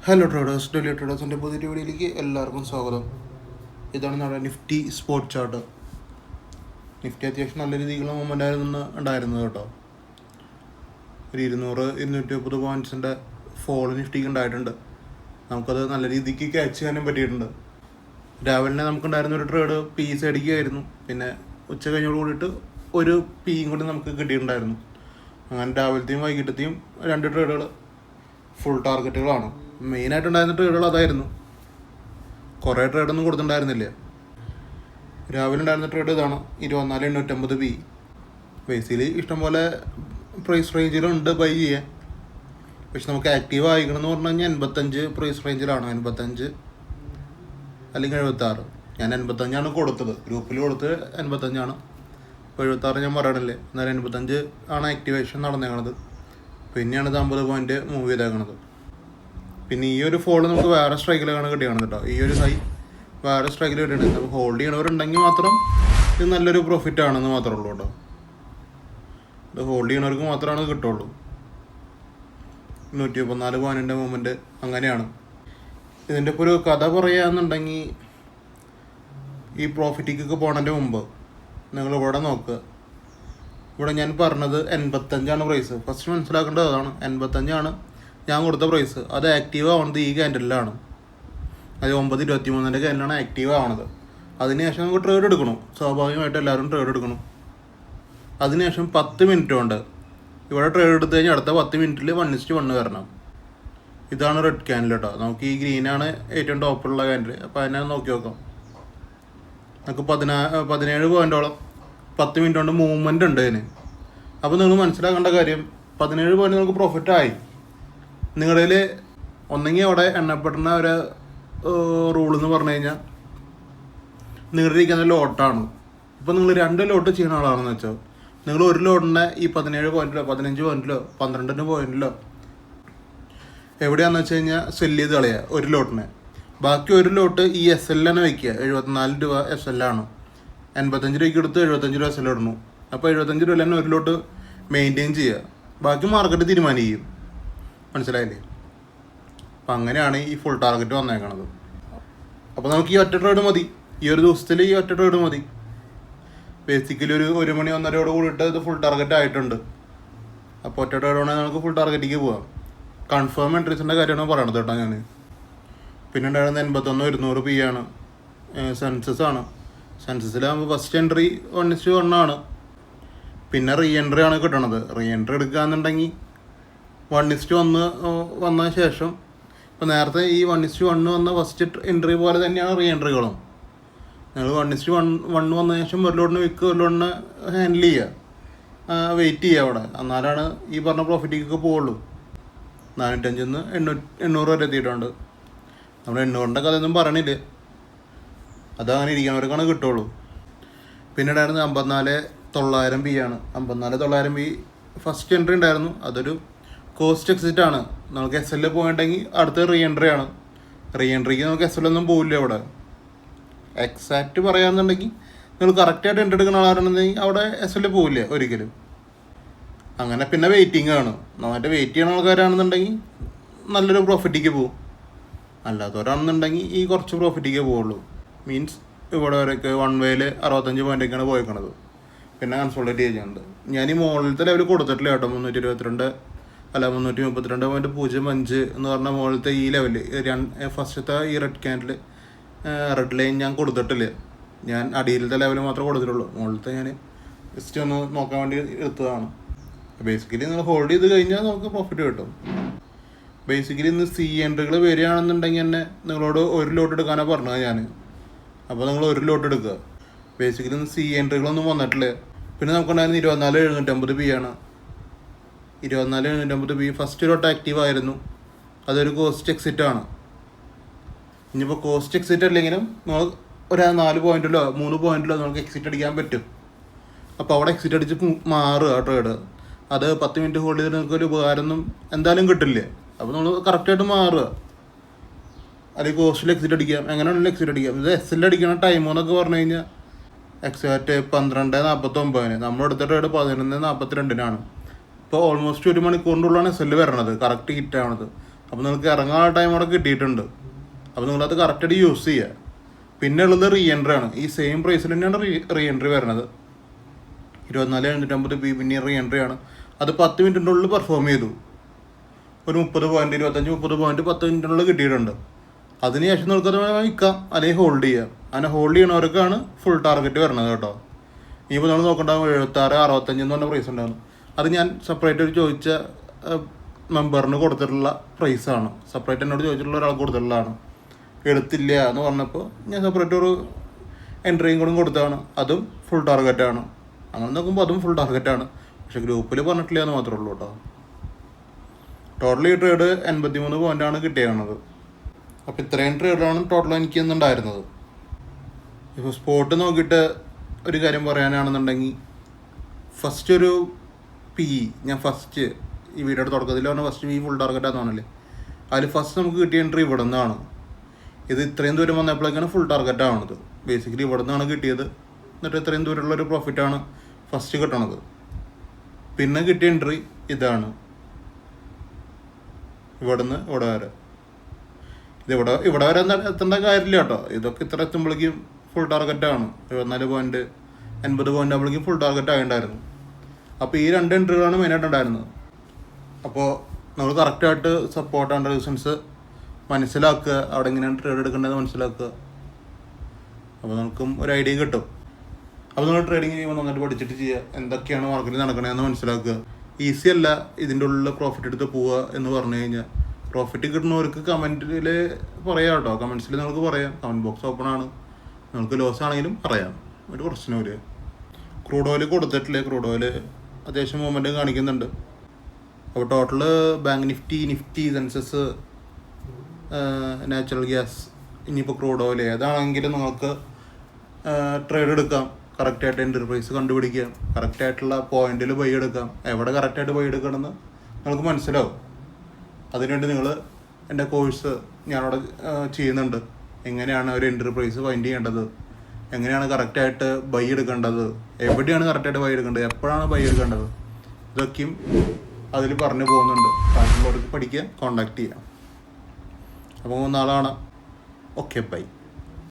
Hello traders, daily ട്രേഡേഴ്സിൻ്റെ പുതിയ വീഡിയോയിലേക്ക് എല്ലാവർക്കും സ്വാഗതം. ഇതാണ് നമ്മുടെ നിഫ്റ്റി സ്പോട്ട് ചാർട്ട്. നിഫ്റ്റി അത്യാവശ്യം നല്ല രീതിയിലുള്ള മൂവ്മെൻ്റ് ഉണ്ടായിരുന്നത് കേട്ടോ. ഒരു 200-230 പോയിൻറ്റ്സിൻ്റെ ഫോൾ നിഫ്റ്റിക്ക് ഉണ്ടായിട്ടുണ്ട്. നമുക്കത് നല്ല രീതിക്ക് ക്യാച്ച് ചെയ്യാനും പറ്റിയിട്ടുണ്ട്. രാവിലെ നമുക്കുണ്ടായിരുന്ന ഒരു ട്രേഡ് പി സൈഡിക്കായിരുന്നു. പിന്നെ ഉച്ച കഴിഞ്ഞോട് കൂടിയിട്ട് ഒരു പിയും കൂടി നമുക്ക് കിട്ടിയിട്ടുണ്ടായിരുന്നു. അങ്ങനെ രാവിലത്തെയും വൈകിട്ടത്തെയും 2 ട്രേഡുകൾ ഫുൾ ടാർഗറ്റുകളാണ്. മെയിനായിട്ടുണ്ടായിരുന്ന ട്രേഡുകൾ അതായിരുന്നു. കുറേ ട്രേഡൊന്നും കൊടുത്തിട്ടുണ്ടായിരുന്നില്ല. രാവിലെ ഉണ്ടായിരുന്ന ട്രേഡ് ഇതാണ്, 24,850 പി. ബേസിക്കലി ഇഷ്ടംപോലെ പ്രൈസ് റേഞ്ചിലുണ്ട് ബൈ ചെയ്യാൻ. പക്ഷെ നമുക്ക് ആക്റ്റീവ് ആയിക്കണമെന്ന് പറഞ്ഞു കഴിഞ്ഞാൽ 85 പ്രൈസ് റേഞ്ചിലാണ്. 85 അല്ലെങ്കിൽ 76. ഞാൻ 85 കൊടുത്തത്, ഗ്രൂപ്പിൽ കൊടുത്ത് 85. ഇപ്പോൾ 76 ഞാൻ പറയണില്ലേ. എന്നാലും 85 ആണ് ആക്ടിവേഷൻ നടന്നേക്കണത്. പിന്നെയാണ് ഇത് 50 പോയിൻറ്റ് മൂവ് ചെയ്തേക്കണത്. പിന്നെ ഈ ഒരു ഫോൾ നമുക്ക് വേറെ സ്ട്രൈക്കിലാണ് കിട്ടിയാണ് കേട്ടോ. ഈ ഒരു ഹൈ വേറെ സ്ട്രൈക്കിൽ കിട്ടിയിട്ടുണ്ട്. നമുക്ക് ഹോൾഡ് ചെയ്യണവരുണ്ടെങ്കിൽ മാത്രം ഇത് നല്ലൊരു പ്രോഫിറ്റ് ആണെന്ന് മാത്രമേ ഉള്ളൂ കേട്ടോ. ഇത് ഹോൾഡ് ചെയ്യണവർക്ക് മാത്രമാണ് കിട്ടുള്ളൂ. 134 പോയിൻറ്റിൻ്റെ മൂവ്മെൻറ്റ് അങ്ങനെയാണ്. ഇതിൻ്റെ ഇപ്പോൾ ഒരു കഥ പറയുകയാണെന്നുണ്ടെങ്കിൽ, ഈ പ്രോഫിറ്റിക്കൊക്കെ പോണതിൻ്റെ മുമ്പ് നിങ്ങൾ ഇവിടെ നോക്കുക. ഇവിടെ ഞാൻ പറഞ്ഞത് 85 പ്രൈസ്. ഫസ്റ്റ് മനസ്സിലാക്കേണ്ടത് അതാണ്. 85 ഞാൻ കൊടുത്ത പ്രൈസ്. അത് ആക്റ്റീവ് ആവുന്നത് ഈ ക്യാൻഡലിലാണ്. അത് 9:23 ക്യാൻഡലാണ് ആക്റ്റീവ് ആവണത്. അതിനുശേഷം നമുക്ക് ട്രേഡ് എടുക്കണം. സ്വാഭാവികമായിട്ട് എല്ലാവരും ട്രേഡ് എടുക്കണം. അതിനുശേഷം 10 മിനിറ്റ് കൊണ്ട് ഇവിടെ ട്രേഡ് എടുത്തു കഴിഞ്ഞാൽ അടുത്ത 10 മിനിറ്റിൽ 1:1 വരണം. ഇതാണ് റെഡ് ക്യാൻഡിൽ കേട്ടോ. നമുക്ക് ഈ ഗ്രീനാണ് ഏറ്റവും ടോപ്പുള്ള ക്യാൻഡിൽ. അപ്പോൾ അതിനെ നോക്കി നോക്കാം. നമുക്ക് 17 പോയിൻറ്റോളം 10 മിനിറ്റ് കൊണ്ട് മൂവ്മെൻറ്റ് ഉണ്ട് അതിന്. അപ്പോൾ നിങ്ങൾ മനസ്സിലാക്കേണ്ട കാര്യം, 17 പോയിൻറ്റ് നമുക്ക് പ്രോഫിറ്റായി. നിങ്ങളിൽ ഒന്നെങ്കിൽ അവിടെ എണ്ണപ്പെടുന്ന ഒരു റൂളെന്ന് പറഞ്ഞു കഴിഞ്ഞാൽ നിങ്ങളുടെ ഇരിക്കുന്ന ലോട്ടാണ്. ഇപ്പോൾ നിങ്ങൾ 2 ലോട്ട് ചെയ്യുന്ന ആളാണെന്ന് വെച്ചോ, നിങ്ങൾ ഒരു ലോട്ടിനെ ഈ 17 പോയിൻറ്റിലോ 15 പോയിൻറ്റിലോ 12 പോയിൻറ്റിലോ എവിടെയാണെന്ന് വെച്ച് കഴിഞ്ഞാൽ സെല്ല് ചെയ്ത് കളയുക ഒരു ലോട്ടിനെ. ബാക്കി ഒരു ലോട്ട് ഈ SL തന്നെ വയ്ക്കുക. 74 രൂപ SL ആണ്. 85 രൂപയ്ക്ക് എടുത്ത് 75 രൂപ SL ഇടണു. അപ്പോൾ 75 രൂപ തന്നെ ഒരു ലോട്ട് മെയിൻറ്റെയിൻ ചെയ്യുക. ബാക്കി മാർക്കറ്റ് തീരുമാനിക്കും. മനസ്സിലായില്ലേ? അപ്പം അങ്ങനെയാണ് ഈ ഫുൾ ടാർഗറ്റ് വന്നേക്കണത്. അപ്പോൾ നമുക്ക് ഈ ഒറ്റ ട്രേഡ് മതി. ഈ ഒരു ദിവസത്തിൽ ഈ ഒറ്റ ട്രേഡ് മതി. ബേസിക്കലി ഒരു മണി 1:30 കൂടിയിട്ട് ഇത് ഫുൾ ടാർഗറ്റ് ആയിട്ടുണ്ട്. അപ്പോൾ ഒറ്റ ട്രേഡ് വേണമെങ്കിൽ നമുക്ക് ഫുൾ ടാർഗറ്റിലേക്ക് പോവാം. കൺഫേം എൻട്രീസിൻ്റെ കാര്യമാണ് പറയണത് കേട്ടോ ഞാൻ. പിന്നെ ഉണ്ടായിരുന്നത് 81,200 പി ആണ്. സെൻസസ് ആണ്. സെൻസസിലാകുമ്പോൾ ഫസ്റ്റ് എൻട്രി 1:1 ആണ്. പിന്നെ റീ എൻട്രി ആണ് കിട്ടണത്. റീ എൻട്രി എടുക്കുകയെന്നുണ്ടെങ്കിൽ 1:1 വന്ന ശേഷം, ഇപ്പോൾ നേരത്തെ ഈ 1:1 വന്ന ഫസ്റ്റ് എൻട്രി പോലെ തന്നെയാണ് റീ എൻട്രികളും. നിങ്ങൾ 1:1 വന്ന ശേഷം ഒരു ലോഡിന് വിൽക്കുക, ഒരു ലോഡിന് ഹാൻഡിൽ ചെയ്യുക, വെയിറ്റ് ചെയ്യുക അവിടെ. എന്നാലാണ് ഈ പറഞ്ഞ പ്രോഫിറ്റിക്കൊക്കെ പോവുള്ളൂ. 405 800 വരെ എത്തിയിട്ടുണ്ട്. നമ്മൾ 800 കഥയൊന്നും പറയണില്ലേ. അതങ്ങനെ ഇരിക്കുന്നവർക്കാണ് കിട്ടുള്ളൂ. പിന്നെ ഉണ്ടായിരുന്നത് 54,900 പി ആണ്. 54,900 പി ഫസ്റ്റ് എൻട്രി ഉണ്ടായിരുന്നു. അതൊരു കോസ്റ്റ് എക്സിറ്റ് ആണ്. നമുക്ക് SL പോയിട്ടുണ്ടെങ്കിൽ അടുത്ത റീ എൻട്രി ആണ്. റീ എൻട്രിക്ക് നമുക്ക് SL ഒന്നും പോവില്ല അവിടെ. എക്സാക്റ്റ് പറയുകയാണെന്നുണ്ടെങ്കിൽ നിങ്ങൾ കറക്റ്റായിട്ട് എൻട്രി എടുക്കുന്ന ആളാണെന്നുണ്ടെങ്കിൽ അവിടെ SL പോവില്ല ഒരിക്കലും. അങ്ങനെ പിന്നെ വെയിറ്റിംഗ് ആണ്. നന്നായിട്ട് വെയിറ്റ് ചെയ്യുന്ന ആൾക്കാരാണെന്നുണ്ടെങ്കിൽ നല്ലൊരു പ്രോഫിറ്റിക്ക് പോകും. അല്ലാത്തവരാണെന്നുണ്ടെങ്കിൽ ഈ കുറച്ച് പ്രോഫിറ്റിക്ക് പോവുള്ളൂ. മീൻസ് ഇവിടെ വരെയൊക്കെ 1 വേയിൽ 65 പോയിൻ്റൊക്കെയാണ് പോയേക്കണത്. പിന്നെ കൺസോൾട്ടേറ്റ് ചെയ്യുന്നുണ്ട്. ഞാൻ ഈ മുകളിലത്തെ ലെവൽ കൊടുത്തിട്ടില്ല കേട്ടോ. 332 എന്ന് പറഞ്ഞ മുകളിലത്തെ ഈ ലെവല് ഫസ്റ്റത്തെ ഈ റെഡ് ക്യാൻഡിൽ റെഡ് ലൈൻ ഞാൻ കൊടുത്തിട്ടില്ല. ഞാൻ അടിയിലത്തെ ലെവൽ മാത്രമേ കൊടുത്തിട്ടുള്ളൂ. മുകളിലത്തെ ഞാൻ ജസ്റ്റ് ഒന്ന് നോക്കാൻ വേണ്ടി എടുത്തതാണ്. ബേസിക്കലി നിങ്ങൾ ഹോൾഡ് ചെയ്ത് കഴിഞ്ഞാൽ നമുക്ക് പ്രോഫിറ്റ് കിട്ടും. ബേസിക്കലി ഇന്ന് സി എൻട്രികൾ വരികയാണെന്നുണ്ടെങ്കിൽ തന്നെ നിങ്ങളോട് ഒരു ലോട്ട് എടുക്കാനാണ് പറഞ്ഞത് ഞാൻ. അപ്പോൾ നിങ്ങൾ ഒരു ലോട്ട് എടുക്കുക. ബേസിക്കലി ഇന്ന് സി എൻട്രികളൊന്നും വന്നിട്ടില്ല. പിന്നെ നമുക്കുണ്ടായിരുന്ന 24,750 പി ആണ്. 24,750 പി ഫസ്റ്റ് ലോട്ട് ആക്റ്റീവ് ആയിരുന്നു. അതൊരു കോസ്റ്റ് എക്സിറ്റ് ആണ്. ഇനിയിപ്പോൾ കോസ്റ്റ് എക്സിറ്റ് അല്ലെങ്കിലും നമ്മൾ ഒരു 4 പോയിൻറ്റിലോ 3 പോയിൻറ്റിലോ നമുക്ക് എക്സിറ്റ് അടിക്കാൻ പറ്റും. അപ്പോൾ അവിടെ എക്സിറ്റ് അടിച്ച് മാറുക ട്രേഡ്. അത് 10 മിനിറ്റ് ഹോൾഡ് ചെയ്തിട്ട് നിങ്ങൾക്കൊരു ഉപകാരമൊന്നും എന്തായാലും കിട്ടില്ല. അപ്പോൾ നമ്മൾ കറക്റ്റായിട്ട് മാറുക. അല്ലെങ്കിൽ കോസ്റ്റിൽ എക്സിറ്റ് അടിക്കാം, എങ്ങനെയാണെങ്കിലും എക്സിറ്റ് അടിക്കാം. ഇത് SL അടിക്കുന്ന ടൈം എന്നൊക്കെ പറഞ്ഞു കഴിഞ്ഞാൽ എക്സാക്റ്റ് 12:49. നമ്മളെടുത്ത ട്രേഡ് 11:42. ഇപ്പോൾ ഓൾമോസ്റ്റ് 1 മണിക്കൂറിൻ്റെ ഉള്ളിലാണ് SL വരണത്, കറക്റ്റ് ഹിറ്റ് ആവണത്. അപ്പോൾ നിങ്ങൾക്ക് ഇറങ്ങാനുള്ള ടൈം അവിടെ കിട്ടിയിട്ടുണ്ട്. അപ്പോൾ നിങ്ങളത് കറക്റ്റായിട്ട് യൂസ് ചെയ്യുക. പിന്നെ ഉള്ളത് റീ എൻട്രി ആണ്. ഈ സെയിം പ്രൈസിൽ തന്നെയാണ് റീ എൻട്രി വരുന്നത്. 24,750 പിന്നെ റീ എൻട്രി ആണ്. അത് 10 മിനിറ്റിൻ്റെ ഉള്ളിൽ പെർഫോം ചെയ്തു. ഒരു 30 പോയിന്റ് 25-30 പോയിന്റ് 10 മിനിറ്റിനുള്ളിൽ കിട്ടിയിട്ടുണ്ട്. അതിനുശേഷം നിങ്ങൾക്കത് വിൽക്കാം അല്ലെങ്കിൽ ഹോൾഡ് ചെയ്യാം. അങ്ങനെ ഹോൾഡ് ചെയ്യണവർക്കാണ് ഫുൾ ടാർഗറ്റ് വരുന്നത് കേട്ടോ. ഇനിയിപ്പോൾ നമ്മൾ നോക്കണ്ടാകും 76, 65 എന്ന് പറഞ്ഞ പ്രൈസ് ഉണ്ടാകും. അത് ഞാൻ സെപ്പറേറ്റ് ഒരു ചോദിച്ച മെമ്പറിന് കൊടുത്തിട്ടുള്ള പ്രൈസാണ്. സെപ്പറേറ്റ് എന്നോട് ചോദിച്ചിട്ടുള്ള ഒരാൾ കൊടുത്തിട്ടുള്ളതാണ്. എടുത്തില്ല എന്ന് പറഞ്ഞപ്പോൾ ഞാൻ സെപ്പറേറ്റ് ഒരു എൻട്രിയും കൂടെ കൊടുത്തതാണ്. അതും ഫുൾ ടാർഗറ്റാണ്. അങ്ങനെ നോക്കുമ്പോൾ അതും ഫുൾ ടാർഗറ്റാണ്. പക്ഷെ ഗ്രൂപ്പിൽ പറഞ്ഞിട്ടില്ല എന്ന് മാത്രമേ ഉള്ളൂ കേട്ടോ. ടോട്ടൽ ഈ ട്രേഡ് 83 പോയിൻ്റാണ് കിട്ടിയത്. അപ്പോൾ ഇത്രയും ട്രേഡാണ് ടോട്ടൽ എനിക്ക് ഇന്നുണ്ടായിരുന്നത്. ഇപ്പോൾ സ്പോട്ട് നോക്കിയിട്ട് ഒരു കാര്യം പറയാനാണെന്നുണ്ടെങ്കിൽ, ഫസ്റ്റ് ഒരു ഞാൻ ഫസ്റ്റ് ഈ വീഡിയോയുടെ തുടക്കത്തിൽ പറഞ്ഞാൽ ഫസ്റ്റ് ഫുൾ ടാർഗറ്റാന്ന് പറഞ്ഞില്ലേ, അതിൽ ഫസ്റ്റ് നമുക്ക് കിട്ടിയ എൻട്രി ഇവിടെ നിന്നാണ്. ഇത് ഇത്രയും ദൂരം വന്നപ്പോഴേക്കാണ് ഫുൾ ടാർഗറ്റ് ആവുന്നത്. ബേസിക്കലി ഇവിടെ നിന്നാണ് കിട്ടിയത്. എന്നിട്ട് ഇത്രയും ദൂരമുള്ളൊരു പ്രോഫിറ്റാണ് ഫസ്റ്റ് കിട്ടണത്. പിന്നെ കിട്ടിയ എൻട്രി ഇതാണ്, ഇവിടുന്ന് ഇവിടെ വരെ. ഇവിടെ വരെ എത്തേണ്ട കാര്യമില്ല കേട്ടോ. ഇതൊക്കെ ഇത്ര എത്തുമ്പോഴേക്കും ഫുൾ ടാർഗറ്റാണ്. 74 പോയിന്റ് 80 പോയിന്റ് ആകുമ്പോഴേക്കും ഫുൾ ടാർഗറ്റ് ആയിട്ടുണ്ടായിരുന്നു. അപ്പോൾ ഈ 2 എൻട്രികളാണ് മെയിനായിട്ട് ഉണ്ടായിരുന്നത്. അപ്പോൾ നമ്മൾ കറക്റ്റായിട്ട് സപ്പോർട്ട് ആൻഡ് റീസൺസ് മനസ്സിലാക്കുക, അവിടെ എങ്ങനെയാണ് ട്രേഡ് എടുക്കേണ്ടത് മനസ്സിലാക്കുക. അപ്പോൾ നമുക്കും ഒരു ഐഡിയ കിട്ടും. അപ്പോൾ നിങ്ങൾ ട്രേഡിങ് ചെയ്യുമ്പോൾ നന്നായിട്ട് പഠിച്ചിട്ട് ചെയ്യുക. എന്തൊക്കെയാണ് മാർക്കറ്റിൽ നടക്കണതെന്ന് മനസ്സിലാക്കുക. ഈസി അല്ല ഇതിൻ്റെ ഉള്ളിൽ പ്രോഫിറ്റ് എടുത്ത് പോവുക എന്ന് പറഞ്ഞു കഴിഞ്ഞാൽ. പ്രോഫിറ്റ് കിട്ടുന്നവർക്ക് കമൻറ്റിൽ പറയാം കേട്ടോ. കമൻറ്റ്സിൽ നിങ്ങൾക്ക് പറയാം. കമൻറ്റ് ബോക്സ് ഓപ്പൺ ആണ്. നിങ്ങൾക്ക് ലോസ് ആണെങ്കിലും പറയാം, ഒരു പ്രശ്നമില്ല. ക്രൂഡ് ഓയിൽ കൊടുത്തിട്ടില്ലേ, ക്രൂഡ് ഓയിൽ അത്യാവശ്യം മൂവ്മെൻറ്റ് കാണിക്കുന്നുണ്ട്. അപ്പോൾ total bank Nifty census, natural gas, ഇനിയിപ്പോൾ ക്രൂഡ് ഓയിൽ ഏതാണെങ്കിലും നിങ്ങൾക്ക് ട്രേഡ് എടുക്കാം. കറക്റ്റായിട്ട് എൻട്രി പ്രൈസ് കണ്ടുപിടിക്കാം. കറക്റ്റായിട്ടുള്ള പോയിന്റിൽ ബൈ എടുക്കാം. എവിടെ കറക്റ്റായിട്ട് ബൈ എടുക്കണമെന്ന് നിങ്ങൾക്ക് മനസ്സിലാവും. അതിനുവേണ്ടി നിങ്ങൾ എൻ്റെ കോഴ്സ് ഞാനവിടെ ചെയ്യുന്നുണ്ട്. എങ്ങനെയാണ് ഒരു എൻട്രി പ്രൈസ് ഫൈൻഡ് ചെയ്യേണ്ടത്, എങ്ങനെയാണ് കറക്റ്റായിട്ട് ബൈ എടുക്കേണ്ടത്, എവിടെയാണ് കറക്റ്റായിട്ട് ബൈ എടുക്കേണ്ടത്, എപ്പോഴാണ് ബൈ എടുക്കേണ്ടത്, ഇതൊക്കെയും അതിൽ പറഞ്ഞു പോകുന്നുണ്ട്. താല്പര്യമുള്ളവർക്ക് പഠിക്കുക, കോൺടാക്ട് ചെയ്യാം. അപ്പോൾ നാളെ കാണാം. Okay, by.